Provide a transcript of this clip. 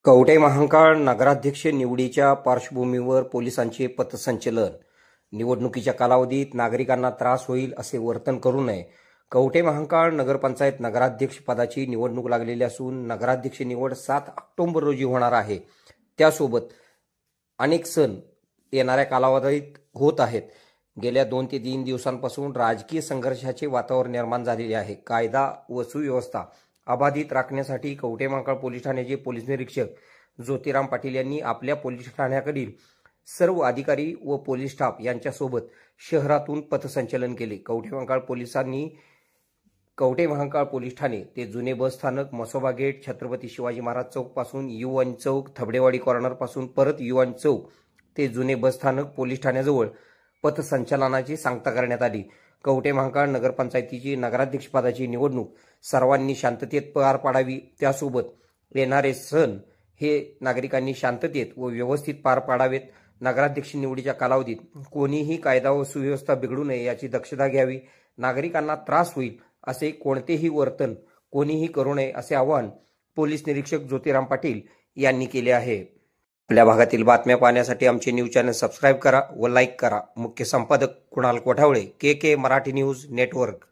कवठे महांकाळ नगराध्यक्ष निवडीच्या पार्श्वभूमीवर पोलिसांचे पथसंचलन. निवडणुकीच्या कालावधीत नागरिकांना त्रास होईल असे वर्तन करू नये. कवठे महांकाळ नगरपंचायत नगराध्यक्ष पदाची निवडणूक लागलेली असून नगराध्यक्ष निवड 7 ऑक्टोबर रोजी होणार आहे. त्यासोबत अनेक सण येणाऱ्या कालावधीत होत आहेत. गेल्या 2 ते 3 दिवसांपासून राजकीय संघर्षाचे वातावरण निर्माण झालेले आहे. कायदा व सुव्यवस्था अबाधित राखण्यासाठी कवठे महांकाळ पोलीस ठाण्याचे पोलीस निरीक्षक ज्योतिराम पाटील यांनी आपल्या पोलीस ठाण्याकडील सर्व अधिकारी व पोलीस स्टाफ यांच्यासोबत शहरातून पथसंचलन केले. कवठे महांकाळ पोलिसांनी कवठे महांकाळ पोलीस ठाणे ते जुने बस स्थानक, मसोबा गेट, छत्रपती शिवाजी महाराज चौक पासून युवन चौक, थबडेवाडी कॉर्नर पासून परत युवन चौक ते जुने बस स्थानक पोलीस ठाण्याजवळ पथसंचलनाची सांगता करण्यात आली. कवठे महांकाळ नगरपंचायतीची नगराध्यक्षपदाची निवडणूक सर्वांनी शांततेत पार पाडावी. त्यासोबत येणारे सण हे नागरिकांनी शांततेत व व्यवस्थित पार पाडावेत. नगराध्यक्ष निवडीच्या कालावधीत कोणीही कायदा व सुव्यवस्था बिघडू नये याची दक्षता घ्यावी. नागरिकांना त्रास होईल असे कोणतेही वर्तन कोणीही करू नये असे आवाहन पोलीस निरीक्षक ज्योतिराम पाटील यांनी केले आहे. आपल्या भागातील बातम्या पाहण्यासाठी आमचे न्यूज चॅनल सबस्क्राईब करा व लाईक करा. मुख्य संपादक कुणाल कोठावळे, के मराठी न्यूज नेटवर्क.